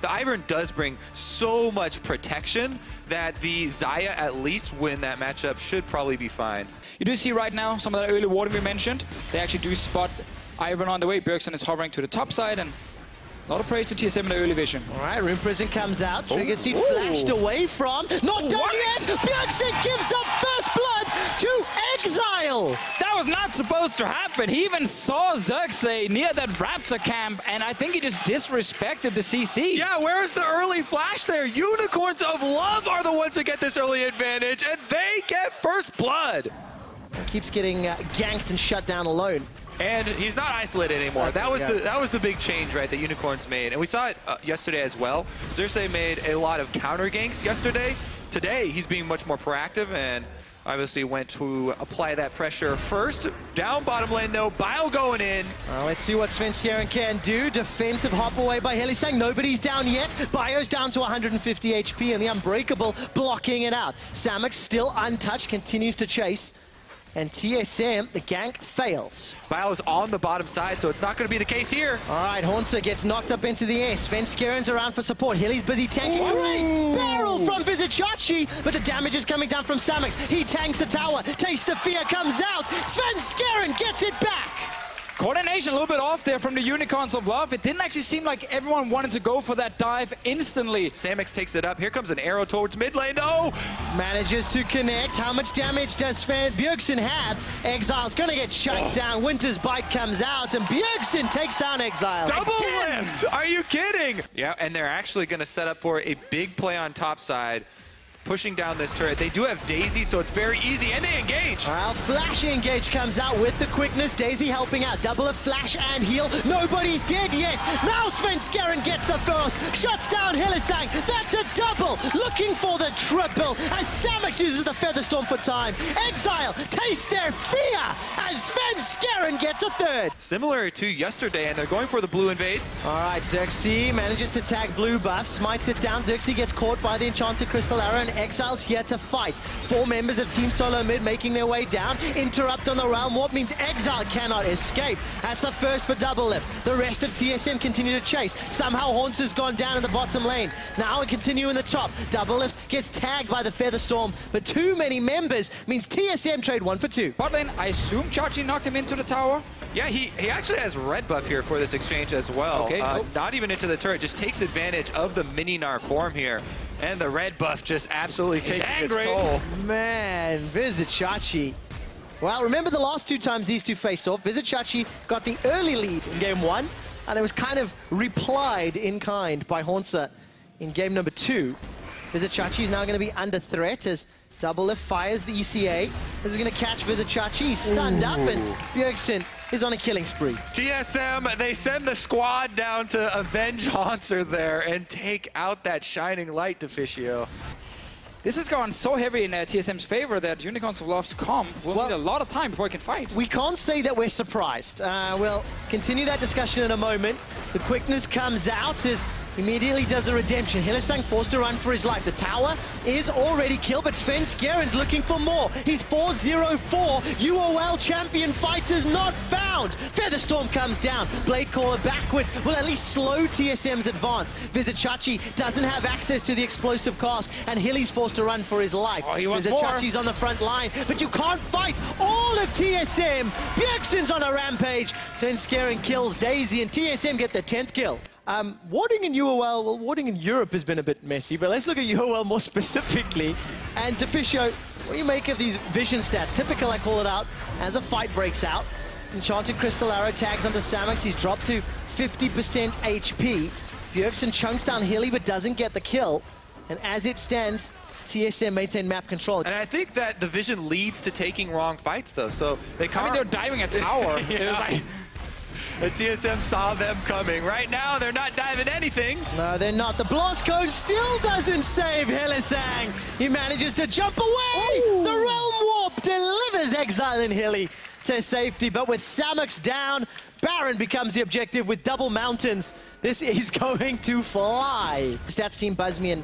the Ivern does bring so much protection that the Xayah, at least win that matchup, should probably be fine. You do see right now some of that early warding we mentioned. They actually do spot Ivern on the way. BJERGSEN is hovering to the top side, and a lot of praise to TSM in the early vision. All right, Rune Prison comes out. Trigger Seed flashed away from. Not done yet! BJERGSEN gives up first blood to Exile! That was not supposed to happen. He even saw XERXE near that Raptor camp, and I think he just disrespected the CC. Yeah, where's the early flash there? Unicorns of Love are the ones that get this early advantage, and they get first blood. Keeps getting ganked and shut down alone. And he's not isolated anymore. That was the big change, right, that Unicorns made. And we saw it yesterday as well. XERXE made a lot of counter ganks yesterday. Today, he's being much more proactive and obviously went to apply that pressure first. Down bottom lane, though. Bio going in. Let's see what SVENSKEREN can do. Defensive hop away by HYLISSANG. Nobody's down yet. Bio's down to 150 HP, and the Unbreakable blocking it out. SAMUX still untouched, continues to chase. And TSM, the gank fails. Bio's on the bottom side, so it's not going to be the case here. All right, HAUNTZER gets knocked up into the air. SVENSKEREN's around for support. Hilly's busy tanking. Great barrel from VIZICSACSI, but the damage is coming down from SAMUX. He tanks the tower. Taste of Fear comes out. SVENSKEREN gets it back. Coordination a little bit off there from the Unicorns of Love. It didn't actually seem like everyone wanted to go for that dive instantly. SAMUX takes it up. Here comes an arrow towards mid lane, though. Manages to connect. How much damage does BJERGSEN have? Exile's going to get shut down. Winter's Bite comes out, and BJERGSEN takes down Exile. Double lift! Are you kidding? Yeah, and they're actually going to set up for a big play on top side. Pushing down this turret. They do have Daisy, so it's very easy, and they engage. Well, Flash Engage comes out with the quickness. Daisy helping out. Double a flash and heal. Nobody's dead yet. Now SVENSKEREN gets the first. Shuts down HYLISSANG. That's a double. Looking for the triple as SAMUX uses the Featherstorm for time. Exile taste their fear as SVENSKEREN gets a third. Similar to yesterday, and they're going for the blue invade. All right, XERXE manages to tag blue buff. Smites it down. XERXE gets caught by the Enchanted Crystal Arrow, and Exile's here to fight. 4 members of Team SOLOMID making their way down. Interrupt on the Realm Warp means Exile cannot escape. That's a first for DOUBLELIFT. The rest of TSM continue to chase. Somehow HAUNTZER's gone down in the bottom lane. Now we continue in the top. DOUBLELIFT gets tagged by the Featherstorm, but too many members means TSM trade 1 for 2. Bot lane, I assume Chachi knocked him into the tower. Yeah, he actually has red buff here for this exchange as well. Okay, not even into the turret, just takes advantage of the mini Gnar form here. And the red buff just absolutely taking its toll. Man, VIZICSACSI. Well, remember the last 2 times these two faced off, VIZICSACSI got the early lead in game 1, and it was kind of replied in kind by HAUNTZER in game number 2. VIZICSACSI is now going to be under threat as DOUBLELIFT fires the ECA. This is going to catch VIZICSACSI. He's stunned up, and BJERGSEN is on a killing spree. TSM, they send the squad down to avenge HAUNTZER there and take out that shining light deficio. This has gone so heavy in TSM's favor that Unicorns of Love's comp will need a lot of time before he can fight. We can't say that we're surprised. We'll continue that discussion in a moment. The quickness comes out as immediately does a redemption. HYLISSANG forced to run for his life. The tower is already killed, but SVENSKEREN's looking for more. He's 4-0-4. UOL champion fighters not found. Featherstorm comes down. Blade Caller backwards will at least slow TSM's advance. VIZICSACSI doesn't have access to the explosive cast, and Hilly's forced to run for his life. Oh, he wants VIZICSACSI's on the front line, but you can't fight all of TSM. BJERGSEN's on a rampage. SVENSKEREN kills Daisy, and TSM get their 10th kill. Warding in UOL, well, warding in Europe has been a bit messy, but let's look at UOL more specifically. And deficio, what do you make of these vision stats? Typical, I call it out, as a fight breaks out. Enchanted Crystal Arrow tags onto SAMUX. He's dropped to 50% HP. BJERGSEN chunks down Hilly, but doesn't get the kill. And as it stands, TSM maintain map control. And I think that the vision leads to taking wrong fights, though. So they can't. I mean, they're diving a tower. Yeah. The TSM saw them coming. Right now, they're not diving anything. No, they're not. The blast code still doesn't save HYLISSANG. He manages to jump away. Ooh. The Realm Warp delivers Exile and Hilly to safety. But with SAMUX down, Baron becomes the objective with double mountains. This is going to fly. Stats team buzz me and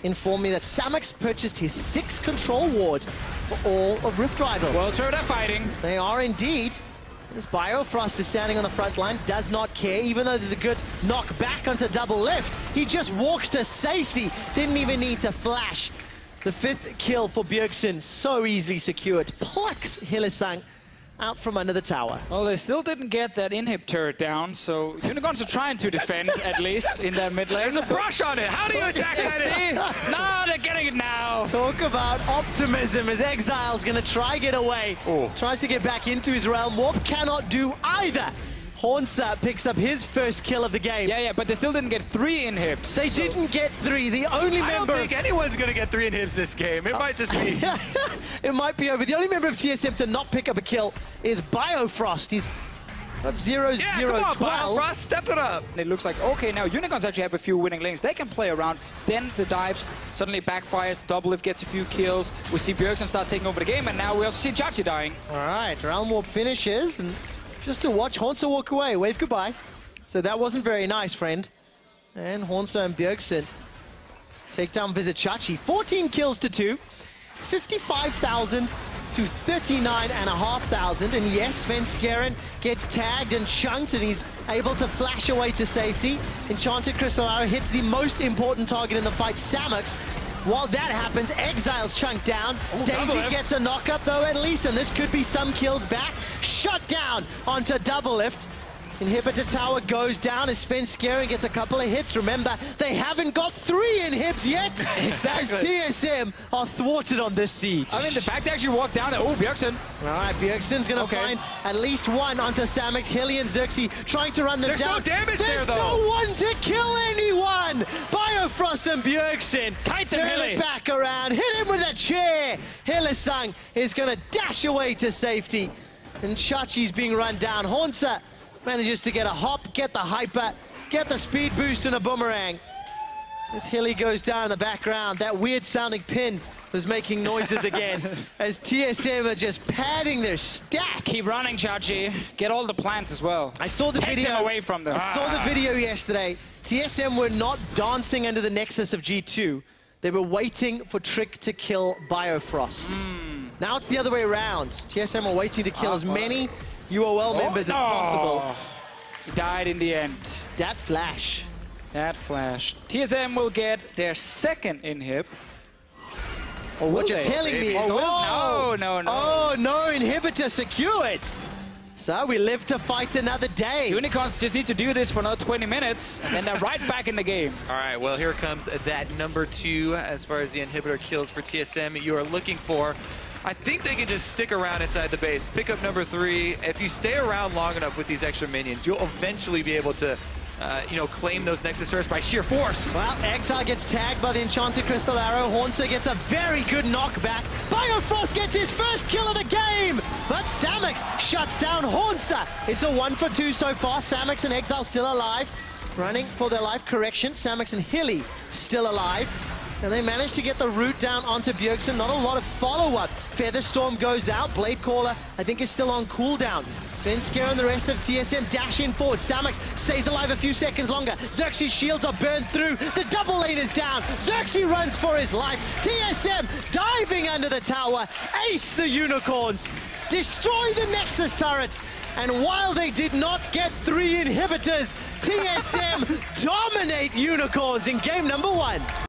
inform me that SAMUX purchased his 6th control ward for all of Rift Rival. Well, turret are fighting. They are indeed. This BIOFROST is standing on the front line, does not care, even though there's a good knock back onto double lift. He just walks to safety, didn't even need to flash. The 5th kill for BJERGSEN, so easily secured. Plucks HYLISSANG out from under the tower. Well, they still didn't get that inhib turret down, so Unicorns are trying to defend, at least, in that mid lane. There's a brush on it. How do you attack that? No, they're getting it now. Talk about optimism as Exile's gonna try get away. Oh. Tries to get back into his realm. Warp cannot do either. HAUNTZER picks up his first kill of the game. Yeah, but they still didn't get 3 inhibs. They didn't get 3. The only I member... don't think anyone's going to get 3 inhibs this game. It might just be... It might be over. The only member of TSM to not pick up a kill is BIOFROST. He's got 0-0-12. Yeah, come on, BIOFROST, step it up. It looks like, okay, now Unicorns actually have a few winning lanes. They can play around. Then the dives suddenly backfires. DOUBLELIFT gets a few kills. We see BJERGSEN start taking over the game, and now we also see Xayah dying. All right, Realm Warp finishes, and just to watch HAUNTZER walk away, wave goodbye. So that wasn't very nice, friend. And HAUNTZER and BJERGSEN take down VIZICSACSI. 14 kills to 2, 55,000 to 39,500. And yes, SVENSKEREN gets tagged and chunked, and he's able to flash away to safety. Enchanted Crystal Arrow hits the most important target in the fight, SAMUX. While that happens, Exile's chunked down. DayZ gets a knock-up, though, at least, and this could be some kills back. Shut down onto DOUBLELIFT. Inhibitor tower goes down as SVENSKEREN gets a couple of hits. Remember, they haven't got 3 inhibs yet. Exactly. As TSM are thwarted on this siege. I mean, the fact they actually walked down there. Oh, BJERGSEN. All right, BJERGSEN's going to find at least one onto SAMUX. Hilly and XERXE trying to run them down. There's no damage there, though. There's no one to kill anyone. BIOFROST and BJERGSEN turn it back around. Hit him with a chair. HYLISSANG is going to dash away to safety. And Shachi's being run down. HAUNTZER manages to get a hop, get the hyper, get the speed boost and a boomerang. As Hilly goes down in the background, that weird sounding pin was making noises again as TSM are just padding their stats. Keep running, Xayah. Get all the plants as well. I saw the Take video. them away from them. I saw the video yesterday. TSM were not dancing under the nexus of G2. They were waiting for Trick to kill BIOFROST. Now it's the other way around. TSM are waiting to kill as many UOL members as possible. He died in the end. That flash. That flash. TSM will get their 2nd inhib. Or what you're telling me is, no. Oh, no inhibitor secured. So we live to fight another day. Unicorns just need to do this for another 20 minutes, and then they're right back in the game. All right, well, here comes that number 2 as far as the inhibitor kills for TSM you are looking for. I think they can just stick around inside the base, pick up number 3. If you stay around long enough with these extra minions, you'll eventually be able to, claim those Nexus turrets by sheer force. Well, Exile gets tagged by the Enchanted Crystal Arrow. HAUNTZER gets a very good knockback. BIOFROST gets his first kill of the game, but SAMUX shuts down HAUNTZER. It's a 1-for-2 so far. SAMUX and Exile still alive, running for their life correction. SAMUX and Hilly still alive. And they managed to get the root down onto BJERGSEN. Not a lot of follow-up. Featherstorm goes out. Bladecaller, I think, is still on cooldown. SVENSKEREN and the rest of TSM dash in forward. SAMUX stays alive a few seconds longer. XERXE's shields are burned through. The double lane is down. XERXE runs for his life. TSM diving under the tower. Ace the Unicorns. Destroy the Nexus turrets. And while they did not get 3 inhibitors, TSM dominate Unicorns in game number 1.